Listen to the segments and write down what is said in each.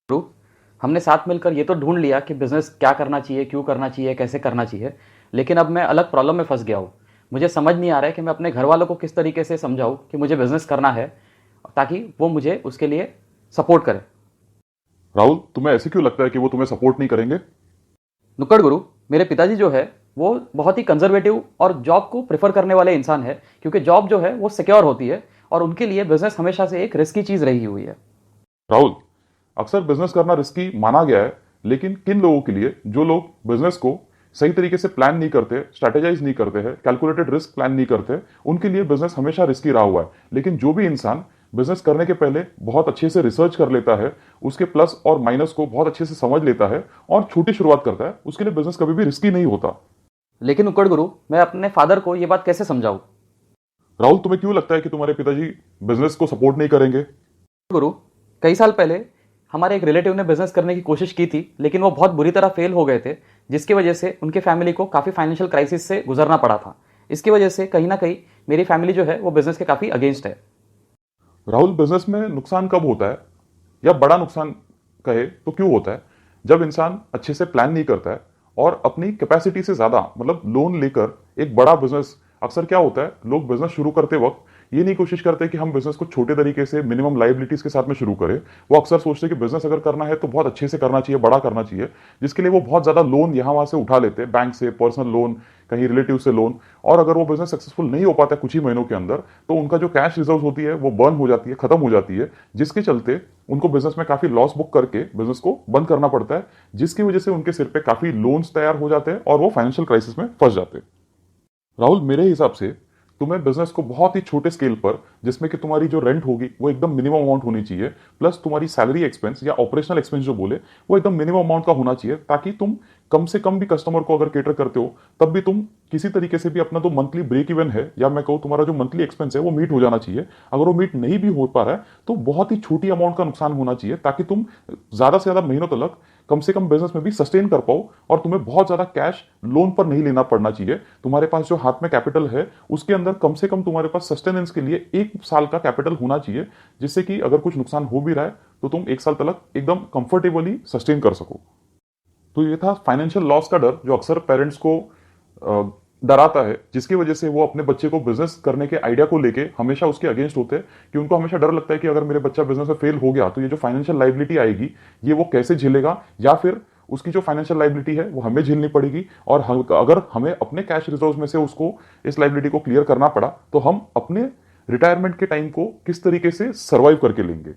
गुरु, हमने साथ मिलकर ये तो ढूंढ लिया कि बिजनेस क्या करना चाहिए, क्यों करना चाहिए, कैसे करना चाहिए। लेकिन अब मैं अलग प्रॉब्लम में फंस गया हूँ। मुझे समझ नहीं आ रहा है कि मैं अपने घर वालों को किस तरीके से समझाऊं कि मुझे बिजनेस करना है, ताकि वो मुझे उसके लिए सपोर्ट करें। राहुल, तुम्हें ऐसे क्यों लगता है कि वो तुम्हें सपोर्ट नहीं करेंगे? नुक्कड़ गुरु, मेरे पिताजी जो है वो बहुत ही कंजर्वेटिव और जॉब को प्रेफर करने वाले इंसान है, क्योंकि जॉब जो है वो सिक्योर होती है और उनके लिए बिजनेस हमेशा से एक रिस्की चीज रही हुई है। राहुल, अक्सर बिजनेस करना रिस्की माना गया है, लेकिन किन लोगों के लिए, जो लोग बिजनेस को सही तरीके से प्लान नहीं करते, स्ट्रैटेजाइज नहीं करते हैं, कैलकुलेटेड रिस्क प्लान नहीं करते, उनके लिए बिजनेस हमेशा रिस्की रहा हुआ है। लेकिन जो भी इंसान बिजनेस करने के पहले बहुत अच्छे से रिसर्च कर लेता है, उसके प्लस और माइनस को बहुत अच्छे से समझ लेता है और छोटी शुरुआत करता है, उसके लिए बिजनेस कभी भी रिस्की नहीं होता। लेकिन नुक्कड़ गुरु, मैं अपने फादर को ये बात कैसे समझाऊं? राहुल, तुम्हें क्यों लगता है कि तुम्हारे पिताजी बिजनेस को सपोर्ट नहीं करेंगे? गुरु, कई साल पहले हमारे एक रिलेटिव ने बिजनेस करने की कोशिश की थी, लेकिन वो बहुत बुरी तरह फेल हो गए थे, जिसकी वजह से उनके फैमिली को काफ़ी फाइनेंशियल क्राइसिस से गुजरना पड़ा था। इसकी वजह से कहीं ना कहीं मेरी फैमिली जो है वो बिजनेस के काफ़ी अगेंस्ट है। राहुल, बिजनेस में नुकसान कब होता है, या बड़ा नुकसान कहे तो क्यों होता है? जब इंसान अच्छे से प्लान नहीं करता है और अपनी कैपेसिटी से ज्यादा मतलब लोन लेकर एक बड़ा बिजनेस। अक्सर क्या होता है, लोग बिजनेस शुरू करते वक्त ये नहीं कोशिश करते कि हम बिजनेस को छोटे तरीके से मिनिमम लाइबिलिटीज के साथ में शुरू करें। वो अक्सर सोचते हैं कि बिजनेस अगर करना है तो बहुत अच्छे से करना चाहिए, बड़ा करना चाहिए, जिसके लिए वो बहुत ज्यादा लोन यहाँ वहां से उठा लेते हैं, बैंक से, पर्सनल लोन, कहीं रिलेटिव से लोन। और अगर वो बिजनेस सक्सेसफुल नहीं हो पाता है कुछ ही महीनों के अंदर, तो उनका जो कैश रिजर्व होती है वो बर्न हो जाती है, खत्म हो जाती है, जिसके चलते उनको बिजनेस में काफी लॉस बुक करके बिजनेस को बंद करना पड़ता है, जिसकी वजह से उनके सिर पे काफी लोन्स तैयार हो जाते हैं और वो फाइनेंशियल क्राइसिस में फंस जाते हैं। राहुल, मेरे हिसाब से तुम्हें बिजनेस को बहुत ही छोटे स्केल पर, जिसमें कि तुम्हारी जो रेंट होगी वो एकदम मिनिमम अमाउंट होनी चाहिए, प्लस तुम्हारी सैलरी एक्सपेंस या ऑपरेशनल एक्सपेंस जो बोले वो एकदम मिनिमम अमाउंट का होना चाहिए, ताकि तुम कम से कम भी कस्टमर को अगर केटर करते हो तब भी तुम किसी तरीके से भी अपना जो मंथली ब्रेक इवन है, या मैं कहूँ तुम्हारा जो मंथली एक्सपेंस है, वो मीट हो जाना चाहिए। अगर वो मीट नहीं भी हो पा रहा है तो बहुत ही छोटी अमाउंट का नुकसान होना चाहिए, ताकि तुम ज्यादा से ज्यादा महीनों तक कम से कम बिजनेस में भी सस्टेन कर पाओ और तुम्हें बहुत ज्यादा कैश लोन पर नहीं लेना पड़ना चाहिए। तुम्हारे पास जो हाथ में कैपिटल है उसके अंदर कम से कम तुम्हारे पास सस्टेनेंस के लिए 1 साल का कैपिटल होना चाहिए, जिससे कि अगर कुछ नुकसान हो भी रहा है तो तुम 1 साल तक एकदम कंफर्टेबली सस्टेन कर सको। तो ये था फाइनेंशियल लॉस का डर, जो अक्सर पेरेंट्स को डराता है, जिसकी वजह से वो अपने बच्चे को बिजनेस करने के आइडिया को लेके हमेशा उसके अगेंस्ट होते हैं, कि उनको हमेशा डर लगता है कि अगर मेरे बच्चा बिजनेस में फेल हो गया तो ये जो फाइनेंशियल लाइबिलिटी आएगी ये वो कैसे झेलेगा, या फिर उसकी जो फाइनेंशियल लाइबिलिटी है वो हमें झेलनी पड़ेगी, और अगर हमें अपने कैश रिजर्व में से उसको इस लाइबिलिटी को क्लियर करना पड़ा तो हम अपने रिटायरमेंट के टाइम को किस तरीके से सर्वाइव करके लेंगे।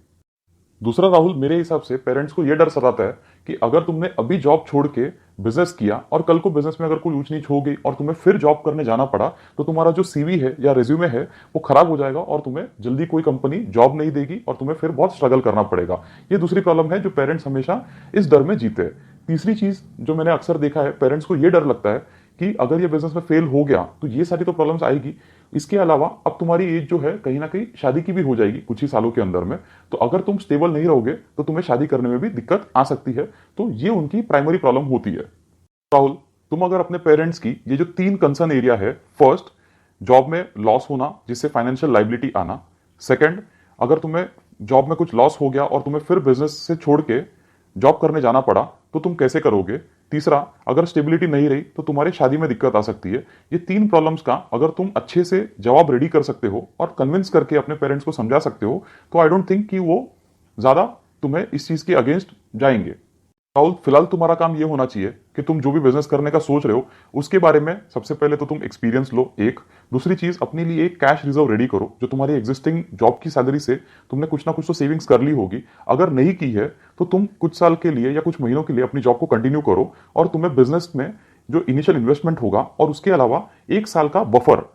दूसरा राहुल, मेरे हिसाब से पेरेंट्स को यह डर सताता है कि अगर तुमने अभी जॉब छोड़ के बिजनेस किया और कल को बिजनेस में अगर कोई ऊंच नीच हो गई और तुम्हें फिर जॉब करने जाना पड़ा, तो तुम्हारा जो सीवी है या रेज्यूमे है वो खराब हो जाएगा और तुम्हें जल्दी कोई कंपनी जॉब नहीं देगी और तुम्हें फिर बहुत स्ट्रगल करना पड़ेगा। ये दूसरी प्रॉब्लम है जो पेरेंट्स हमेशा इस डर में जीते हैं। तीसरी चीज जो मैंने अक्सर देखा है, पेरेंट्स को यह डर लगता है कि अगर ये बिजनेस में फेल हो गया तो ये सारी तो प्रॉब्लम्स आएगी, इसके अलावा अब तुम्हारी एज जो है कहीं ना कहीं शादी की भी हो जाएगी कुछ ही सालों के अंदर में, तो अगर तुम स्टेबल नहीं रहोगे तो तुम्हें शादी करने में भी दिक्कत आ सकती है। तो ये उनकी प्राइमरी प्रॉब्लम होती है। राहुल, तुम अगर अपने पेरेंट्स की ये जो 3 कंसर्न एरिया है, फर्स्ट जॉब में लॉस होना जिससे फाइनेंशियल लाइबिलिटी आना, सेकंड अगर तुम्हें जॉब में कुछ लॉस हो गया और तुम्हें फिर बिजनेस से छोड़ के जॉब करने जाना पड़ा तो तुम कैसे करोगे, तीसरा अगर स्टेबिलिटी नहीं रही तो तुम्हारी शादी में दिक्कत आ सकती है। ये 3 प्रॉब्लम्स का अगर तुम अच्छे से जवाब रेडी कर सकते हो और कन्विंस करके अपने पेरेंट्स को समझा सकते हो, तो आई डोंट थिंक कि वो ज्यादा तुम्हें इस चीज के अगेंस्ट जाएंगे। राहुल, फिलहाल तुम्हारा काम ये होना चाहिए कि तुम जो भी बिजनेस करने का सोच रहे हो उसके बारे में सबसे पहले तो तुम एक्सपीरियंस लो, एक दूसरी चीज अपने लिए एक कैश रिजर्व रेडी करो, जो तुम्हारी एग्जिस्टिंग जॉब की सैलरी से तुमने कुछ ना कुछ तो सेविंग्स कर ली होगी। अगर नहीं की है तो तुम कुछ साल के लिए या कुछ महीनों के लिए अपनी जॉब को कंटिन्यू करो, और तुम्हें बिजनेस में जो इनिशियल इन्वेस्टमेंट होगा और उसके अलावा 1 साल का बफर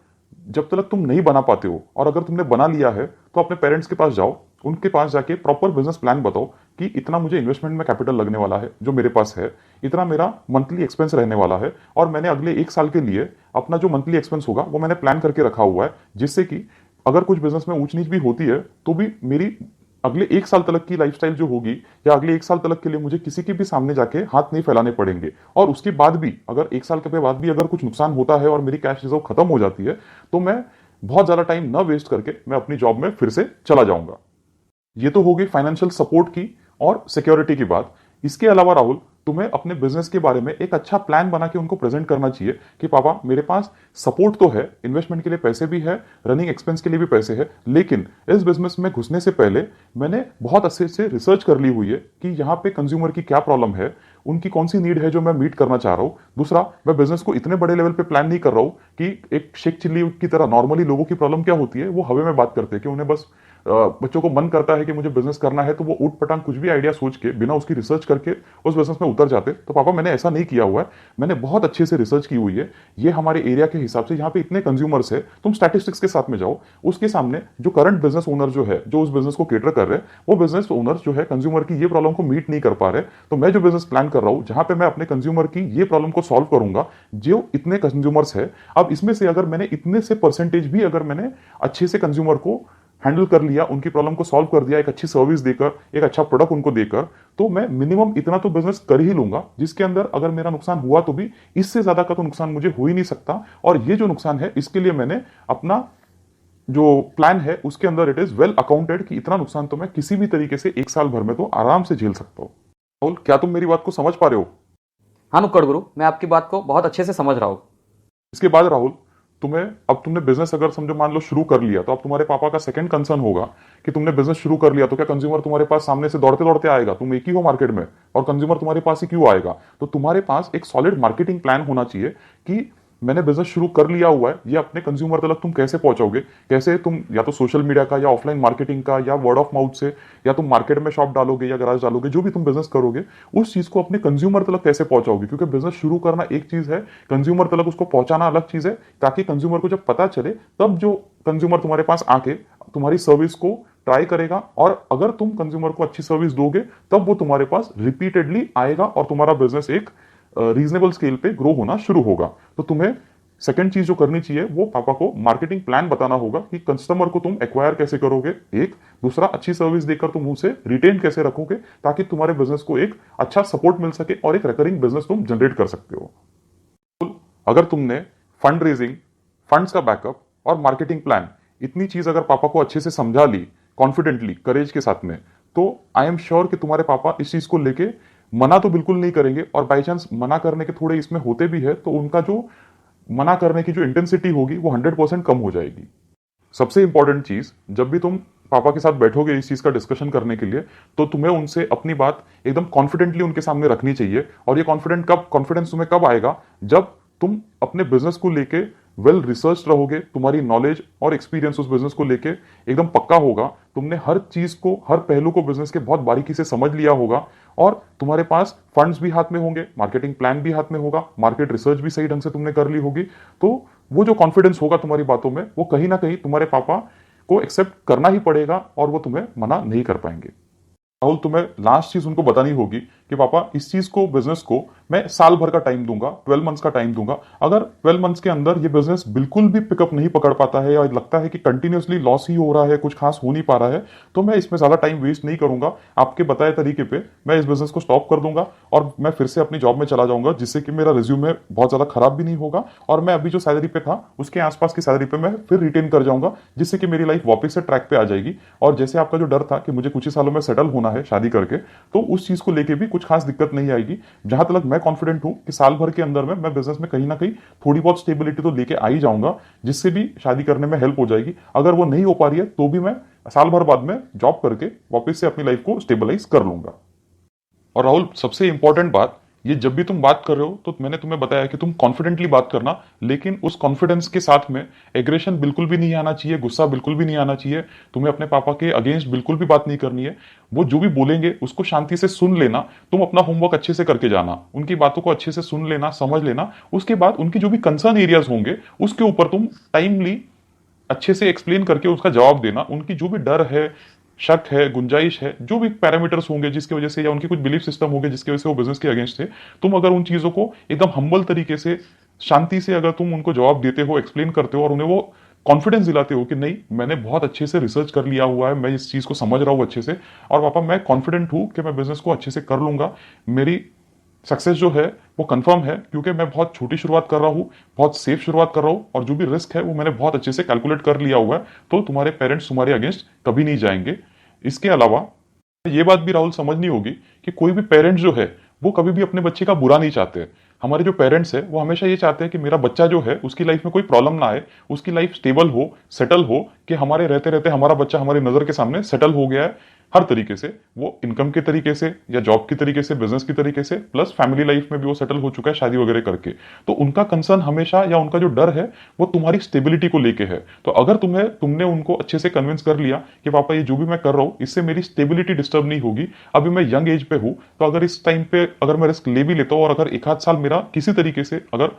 जब तक तुम नहीं बना पाते हो, और अगर तुमने बना लिया है तो अपने पेरेंट्स के पास जाओ, उनके पास जाके प्रॉपर बिजनेस प्लान बताओ कि इतना मुझे इन्वेस्टमेंट में कैपिटल लगने वाला है जो मेरे पास है, इतना मेरा मंथली एक्सपेंस रहने वाला है, और मैंने अगले 1 साल के लिए अपना जो मंथली एक्सपेंस होगा वो मैंने प्लान करके रखा हुआ है, जिससे कि अगर कुछ बिजनेस में ऊंच नीच भी होती है तो भी मेरी अगले 1 साल तक की लाइफस्टाइल जो होगी, या अगले 1 साल तक के लिए मुझे किसी के भी सामने जाके हाथ नहीं फैलाने पड़ेंगे। और उसके बाद भी अगर 1 साल के बाद भी अगर कुछ नुकसान होता है और मेरी कैश रिजर्व खत्म हो जाती है, तो मैं बहुत ज्यादा टाइम ना वेस्ट करके मैं अपनी जॉब में फिर से चला जाऊंगा। ये तो हो गई फाइनेंशियल सपोर्ट की और सिक्योरिटी की बात। इसके अलावा राहुल, तुम्हें अपने बिजनेस के बारे में एक अच्छा प्लान बना के उनको प्रेजेंट करना चाहिए कि पापा मेरे पास सपोर्ट तो है, इन्वेस्टमेंट के लिए पैसे भी है, रनिंग एक्सपेंस के लिए भी पैसे है, लेकिन इस बिजनेस में घुसने से पहले मैंने बहुत अच्छे से रिसर्च कर ली हुई है कि यहाँ पे कंज्यूमर की क्या प्रॉब्लम है, उनकी कौन सी नीड है जो मैं मीट करना चाह रहा हूँ। दूसरा, मैं बिजनेस को इतने बड़े लेवल पे प्लान नहीं कर रहा हूँ कि एक शेख चिल्ली की तरह नॉर्मली लोगों की प्रॉब्लम क्या होती है, वो हवा में बात करते हैं कि उन्हें बस बच्चों को मन करता है कि मुझे बिजनेस करना है तो वो ऊट पटांग कुछ भी आइडिया सोच के बिना उसकी रिसर्च करके उस बिजनेस में उतर जाते। तो पापा मैंने ऐसा नहीं किया हुआ है, मैंने बहुत अच्छे से रिसर्च की हुई है। ये हमारे एरिया के हिसाब से यहाँ पे इतने कंज्यूमर्स है, तुम स्टैटिस्टिक्स के साथ में जाओ, उसके सामने जो करंट बिजनेस ओनर जो है, जो उस बिजनेस को केटर कर रहे हैं, वो बिजनेस ओनर जो है कंज्यूमर की ये प्रॉब्लम को मीट नहीं कर पा रहे। तो मैं जो बिजनेस प्लान कर रहा हूँ जहां पे मैं अपने कंज्यूमर की ये प्रॉब्लम को सॉल्व करूंगा, जो इतने कंज्यूमर्स है, अब इसमें से अगर मैंने इतने से परसेंटेज भी अगर मैंने अच्छे से कंज्यूमर को हैंडल कर लिया, उनकी प्रॉब्लम को सॉल्व कर दिया, एक अच्छी सर्विस देकर, एक अच्छा प्रोडक्ट उनको देकर, तो मैं मिनिमम इतना तो बिजनेस कर ही लूंगा जिसके अंदर अगर मेरा नुकसान हुआ तो भी इससे ज्यादा का तो नुकसान मुझे हो ही नहीं सकता। और ये जो नुकसान है इसके लिए मैंने अपना जो प्लान है उसके अंदर इट इज वेल अकाउंटेड कि इतना नुकसान तो मैं किसी भी तरीके से एक साल भर में तो आराम से झेल सकता हूं। राहुल, क्या तुम मेरी बात को समझ पा रहे हो? हाँ नुक्कड़ गुरु, मैं आपकी बात को बहुत अच्छे से समझ रहा हूँ। इसके बाद राहुल, तुम्हें अब तुमने बिजनेस अगर समझो मान लो शुरू कर लिया, तो अब तुम्हारे पापा का सेकंड कंसर्न होगा कि तुमने बिजनेस शुरू कर लिया तो क्या कंज्यूमर तुम्हारे पास सामने से दौड़ते दौड़ते आएगा? तुम एक ही हो मार्केट में और कंज्यूमर तुम्हारे पास ही क्यों आएगा? तो तुम्हारे पास एक सॉलिड मार्केटिंग प्लान होना चाहिए कि मैंने बिजनेस शुरू कर लिया हुआ है, ये अपने कंज्यूमर तक तुम कैसे पहुंचाओगे, कैसे तुम या तो सोशल मीडिया का या ऑफलाइन मार्केटिंग का या वर्ड ऑफ माउथ से, या तुम मार्केट में शॉप डालोगे या गराज डालोगे, जो भी तुम बिजनेस करोगे उस चीज को अपने कंज्यूमर तक कैसे पहुंचाओगे। क्योंकि बिजनेस शुरू करना एक चीज है, कंज्यूमर तक उसको पहुंचाना अलग चीज है, ताकि कंज्यूमर को जब पता चले तब जो कंज्यूमर तुम्हारे पास आके तुम्हारी सर्विस को ट्राई करेगा, और अगर तुम कंज्यूमर को अच्छी सर्विस दोगे तब वो तुम्हारे पास रिपीटेडली आएगा और तुम्हारा बिजनेस एक रीजनेबल स्केल पे ग्रो होना शुरू होगा। तो तुम्हें सेकंड चीज जो करनी चाहिए वो पापा को मार्केटिंग प्लान बताना होगा कि कस्टमर को तुम एक्वायर कैसे करोगे, एक दूसरा अच्छी सर्विस देकर तुम उसे रिटेन कैसे रखोगे, ताकि तुम्हारे बिजनेस को एक अच्छा सपोर्ट मिल सके और एक रिकरिंग बिजनेस तुम जनरेट कर सकते हो। अगर तुमने फंड रेजिंग, फंड्स का बैकअप और मार्केटिंग प्लान, इतनी चीज अगर पापा को अच्छे से समझा ली कॉन्फिडेंटली, करेज के साथ में, तो आई एम श्योर कि तुम्हारे पापा इस चीज को लेके मना तो बिल्कुल नहीं करेंगे, और बाई चांस मना करने के थोड़े इसमें होते भी है तो उनका जो मना करने की जो इंटेंसिटी होगी वो 100% कम हो जाएगी। सबसे इंपॉर्टेंट चीज, जब भी तुम पापा के साथ बैठोगे इस चीज का डिस्कशन करने के लिए, तो तुम्हें उनसे अपनी बात एकदम कॉन्फिडेंटली उनके सामने रखनी चाहिए। और ये कॉन्फिडेंस तुम्हें कब आएगा? जब तुम अपने बिजनेस को लेके वेल रिसर्च रहोगे, तुम्हारी नॉलेज और एक्सपीरियंस उस बिजनेस को लेके एकदम पक्का होगा, तुमने हर चीज को, हर पहलू को बिजनेस के बहुत बारीकी से समझ लिया होगा, और तुम्हारे पास फंड्स भी हाथ में होंगे, मार्केटिंग प्लान भी हाथ में होगा, मार्केट रिसर्च भी सही ढंग से तुमने कर ली होगी, तो वो जो कॉन्फिडेंस होगा तुम्हारी बातों में, वो कहीं ना कहीं तुम्हारे पापा को एक्सेप्ट करना ही पड़ेगा और वो तुम्हें मना नहीं कर पाएंगे। राहुल, तुम्हें लास्ट चीज उनको बतानी होगी कि पापा इस चीज को, बिजनेस को मैं साल भर का टाइम दूंगा, 12 मंथ्स का टाइम दूंगा। अगर 12 मंथ्स के अंदर ये बिजनेस बिल्कुल भी पिकअप नहीं पकड़ पाता है या लगता है कि कंटिन्यूअसली लॉस ही हो रहा है, कुछ खास हो नहीं पा रहा है, तो मैं इसमें ज्यादा टाइम वेस्ट नहीं करूंगा। आपके बताए तरीके पे मैं इस बिजनेस को स्टॉप कर दूंगा और मैं फिर से अपनी जॉब में चला जाऊंगा, जिससे कि मेरा रिज्यूमे बहुत ज्यादा खराब भी नहीं होगा, और मैं अभी जो सैलरी पे था उसके आसपास की सैलरी पे मैं फिर रिटेन कर जाऊंगा, जिससे कि मेरी लाइफ वापस से ट्रैक पे आ जाएगी। और जैसे आपका जो डर था कि मुझे कुछ ही सालों में सेटल होना है शादी करके, तो उस चीज को लेके भी कुछ खास दिक्कत नहीं आएगी। जहां तक मैं कॉन्फिडेंट हूं कि साल भर के अंदर में मैं बिजनेस में कहीं ना कहीं थोड़ी बहुत स्टेबिलिटी तो लेके आ ही जाऊंगा, जिससे भी शादी करने में हेल्प हो जाएगी। अगर वो नहीं हो पा रही है तो भी मैं साल भर बाद में जॉब करके वापस से अपनी लाइफ को स्टेबलाइज कर लूंगा। और राहुल, सबसे इंपॉर्टेंट बात, ये जब भी तुम बात कर रहे हो तो मैंने तुम्हें बताया कि तुम कॉन्फिडेंटली बात करना, लेकिन उस कॉन्फिडेंस के साथ में एग्रेशन बिल्कुल भी नहीं आना चाहिए, गुस्सा बिल्कुल भी नहीं आना चाहिए। तुम्हें अपने पापा के अगेंस्ट बिल्कुल भी बात नहीं करनी है। वो जो भी बोलेंगे उसको शांति से सुन लेना, तुम अपना होमवर्क अच्छे से करके जाना, उनकी बातों को अच्छे से सुन लेना, समझ लेना। उसके बाद उनकी जो भी कंसर्न एरियाज होंगे उसके ऊपर तुम टाइमली अच्छे से एक्सप्लेन करके उसका जवाब देना। उनकी जो भी डर है, शक है, गुंजाइश है, जो भी पैरामीटर्स होंगे जिसकी वजह से, या उनके कुछ बिलीफ सिस्टम होंगे जिसकी वजह से वो बिजनेस के अगेंस्ट थे, तुम अगर उन चीजों को एकदम हम्बल तरीके से, शांति से अगर तुम उनको जवाब देते हो, एक्सप्लेन करते हो, और उन्हें वो कॉन्फिडेंस दिलाते हो कि नहीं, मैंने बहुत अच्छे से रिसर्च कर लिया हुआ है, मैं इस चीज को समझ रहा हूं अच्छे से, और पापा मैं कॉन्फिडेंट हूं कि मैं बिजनेस को अच्छे से कर लूंगा, मेरी सक्सेस जो है वो कंफर्म है, क्योंकि मैं बहुत छोटी शुरुआत कर रहा हूँ, बहुत सेफ शुरुआत कर रहा हूँ, और जो भी रिस्क है वो मैंने बहुत अच्छे से कैलकुलेट कर लिया हुआ है, तो तुम्हारे पेरेंट्स तुम्हारे अगेंस्ट कभी नहीं जाएंगे। इसके अलावा ये बात भी राहुल समझनी होगी कि कोई भी पेरेंट जो है वो कभी भी अपने बच्चे का बुरा नहीं चाहते। हमारे जो पेरेंट्स है वो हमेशा ये चाहते हैं कि मेरा बच्चा जो है उसकी लाइफ में कोई प्रॉब्लम ना आए, उसकी लाइफ स्टेबल हो, सेटल हो, कि हमारे रहते रहते हमारा बच्चा हमारी नजर के सामने सेटल हो गया है हर तरीके से, वो इनकम के तरीके से या जॉब की तरीके से, बिजनेस की तरीके से, प्लस फैमिली लाइफ में भी वो सेटल हो चुका है शादी वगैरह करके। तो उनका कंसर्न हमेशा या उनका जो डर है वो तुम्हारी स्टेबिलिटी को लेके है। तो अगर तुमने उनको अच्छे से कन्विंस कर लिया कि पापा ये जो भी मैं कर रहा हूं इससे मेरी स्टेबिलिटी डिस्टर्ब नहीं होगी, अभी मैं यंग एज पे हूं, तो अगर इस टाइम पे अगर मैं रिस्क ले भी लेता हूं और अगर एक आध साल मेरा किसी तरीके से अगर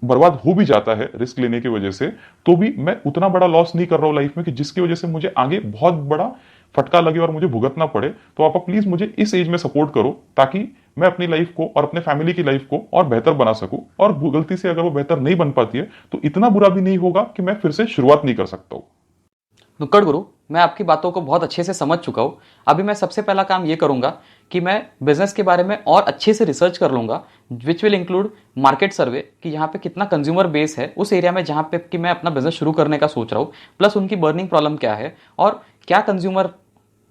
बर्बाद हो भी जाता है रिस्क लेने की वजह से, तो भी मैं उतना बड़ा लॉस नहीं कर रहा हूं लाइफ में कि जिसकी वजह से मुझे आगे बहुत बड़ा फटका लगे और मुझे भुगतना पड़े। तो आप प्लीज मुझे इस एज में सपोर्ट करो ताकि मैं अपनी लाइफ को और अपने फैमिली की लाइफ को और बेहतर बना सकूं, और गलती से अगर वो बेहतर नहीं बन पाती है तो इतना बुरा भी नहीं होगा कि मैं फिर से शुरुआत नहीं कर सकता हूं। नुक्कड़ गुरु, मैं आपकी बातों को बहुत अच्छे से समझ चुका हूँ। अभी मैं सबसे पहला काम ये करूँगा कि मैं बिजनेस के बारे में और अच्छे से रिसर्च कर लूँगा, विच विल इंक्लूड मार्केट सर्वे, कि यहाँ पे कितना कंज्यूमर बेस है उस एरिया में जहाँ पे कि मैं अपना बिजनेस शुरू करने का सोच रहा हूँ, प्लस उनकी बर्निंग प्रॉब्लम क्या है और क्या कंज्यूमर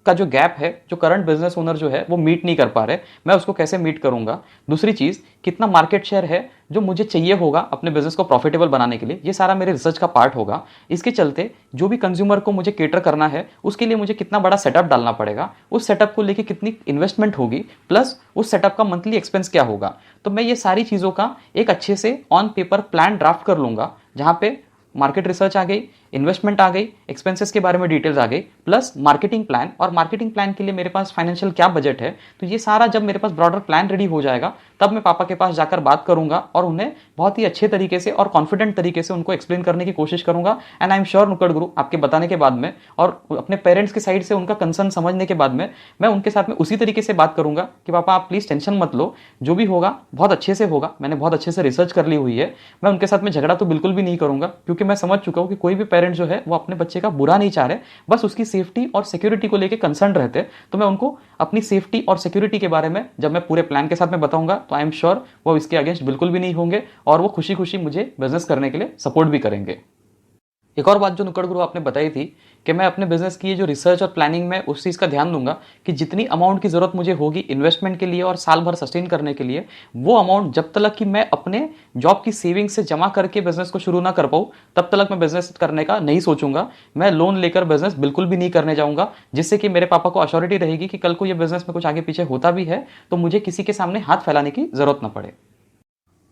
का जो गैप है जो करंट बिजनेस ओनर जो है वो मीट नहीं कर पा रहे, मैं उसको कैसे मीट करूंगा। दूसरी चीज़, कितना मार्केट शेयर है जो मुझे चाहिए होगा अपने बिजनेस को प्रॉफिटेबल बनाने के लिए, ये सारा मेरे रिसर्च का पार्ट होगा। इसके चलते जो भी कंज्यूमर को मुझे केटर करना है उसके लिए मुझे कितना बड़ा सेटअप डालना पड़ेगा, उस सेटअप को लेके कितनी इन्वेस्टमेंट होगी, प्लस उस सेटअप का मंथली एक्सपेंस क्या होगा। तो मैं ये सारी चीज़ों का एक अच्छे से ऑन पेपर प्लान ड्राफ्ट कर लूँगा, जहाँ पे मार्केट रिसर्च आ गई, इन्वेस्टमेंट आ गई, एक्सपेंसेस के बारे में डिटेल्स आ गई, प्लस मार्केटिंग प्लान, और मार्केटिंग प्लान के लिए मेरे पास फाइनेंशियल क्या बजट है। तो ये सारा जब मेरे पास ब्रॉडर प्लान रेडी हो जाएगा तब मैं पापा के पास जाकर बात करूंगा और उन्हें बहुत ही अच्छे तरीके से और कॉन्फिडेंट तरीके से उनको एक्सप्लेन करने की कोशिश करूंगा। एंड आई एम श्योर नुक्कड़ गुरु, आपके बताने के बाद में और अपने पेरेंट्स की साइड से उनका कंसर्न समझने के बाद में मैं उनके साथ में उसी तरीके से बात करूंगा कि पापा आप प्लीज टेंशन मत लो, जो भी होगा बहुत अच्छे से होगा, मैंने बहुत अच्छे से रिसर्च कर ली हुई है। मैं उनके साथ में झगड़ा तो बिल्कुल भी नहीं करूंगा, क्योंकि मैं समझ चुका हूं कि कोई भी पेरेंट जो है वो अपने बच्चे का बुरा नहीं चाह रहे, बस उसकी सेफ्टी और सिक्योरिटी को लेकर कंसर्न रहते हैं। तो मैं उनको अपनी सेफ्टी और सिक्योरिटी के बारे में जब मैं पूरे प्लान के साथ में बताऊंगा तो आई एम श्योर वो इसके अगेंस्ट बिल्कुल भी नहीं होंगे और वो खुशी खुशी मुझे बिजनेस करने के लिए सपोर्ट भी करेंगे। एक और बात जो नुक्कड़ गुरु आपने बताई थी कि मैं अपने बिजनेस की ये जो रिसर्च और प्लानिंग में उस चीज़ का ध्यान दूंगा कि जितनी अमाउंट की ज़रूरत मुझे होगी इन्वेस्टमेंट के लिए और साल भर सस्टेन करने के लिए, वो अमाउंट जब तक कि मैं अपने जॉब की सेविंग से जमा करके बिजनेस को शुरू ना कर पाऊँ तब तक मैं बिजनेस करने का नहीं सोचूंगा। मैं लोन लेकर बिजनेस बिल्कुल भी नहीं करने जाऊंगा, जिससे कि मेरे पापा को अश्योरिटी रहेगी कि कल को ये बिजनेस में कुछ आगे पीछे होता भी है तो मुझे किसी के सामने हाथ फैलाने की जरूरत ना पड़े।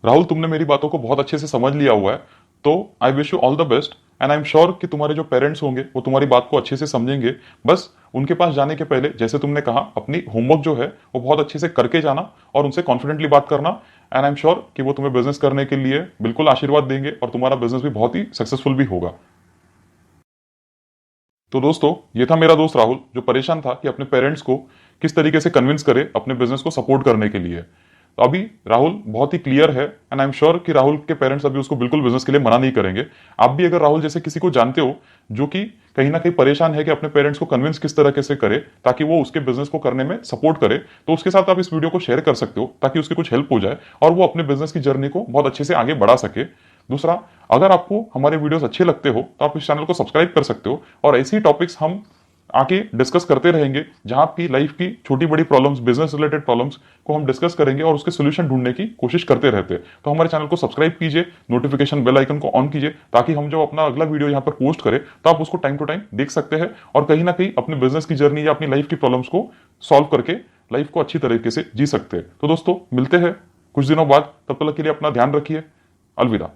राहुल, तुमने मेरी बातों को बहुत अच्छे से समझ लिया हुआ है, तो I wish you all the best. And I am sure कि तुम्हारे जो पेरेंट्स होंगे वो तुम्हारी बात को अच्छे से समझेंगे। बस उनके पास जाने के पहले जैसे तुमने कहा अपनी होमवर्क जो है वो बहुत अच्छे से करके जाना और उनसे कॉन्फिडेंटली बात करना। एंड आई एम श्योर कि वो तुम्हें बिजनेस करने के लिए बिल्कुल आशीर्वाद देंगे और तुम्हारा बिजनेस भी बहुत ही सक्सेसफुल भी होगा। तो दोस्तों, ये था मेरा दोस्त राहुल जो परेशान था कि अपने पेरेंट्स को किस तरीके से कन्विंस करे अपने बिजनेस को सपोर्ट करने के लिए। तो अभी राहुल बहुत ही क्लियर है एंड आई एम श्योर कि राहुल के पेरेंट्स अभी उसको बिल्कुल बिजनेस के लिए मना नहीं करेंगे। आप भी अगर राहुल जैसे किसी को जानते हो जो कि कहीं ना कहीं परेशान है कि अपने पेरेंट्स को कन्विंस किस तरह से करे ताकि वो उसके बिजनेस को करने में सपोर्ट करे, तो उसके साथ आप इस वीडियो को शेयर कर सकते हो ताकि उसकी कुछ हेल्प हो जाए और वो अपने बिजनेस की जर्नी को बहुत अच्छे से आगे बढ़ा सके। दूसरा, अगर आपको हमारे वीडियोस अच्छे लगते हो तो आप इस चैनल को सब्सक्राइब कर सकते हो और ऐसी टॉपिक्स हम आके डिस्कस करते रहेंगे जहां आपकी लाइफ की छोटी बड़ी प्रॉब्लम्स, बिजनेस रिलेटेड प्रॉब्लम्स को हम डिस्कस करेंगे और उसके सोल्यूशन ढूंढने की कोशिश करते रहते हैं। तो हमारे चैनल को सब्सक्राइब कीजिए, नोटिफिकेशन बेल आइकन को ऑन कीजिए ताकि हम जब अपना अगला वीडियो यहाँ पर पोस्ट करें तो आप उसको टाइम टू टाइम देख सकते हैं और कहीं ना कहीं अपने बिजनेस की जर्नी या अपनी लाइफ की प्रॉब्लम्स को सॉल्व करके लाइफ को अच्छी तरीके से जी सकते हैं। तो दोस्तों, मिलते हैं कुछ दिनों बाद, तब तक के लिए अपना ध्यान रखिए। अलविदा।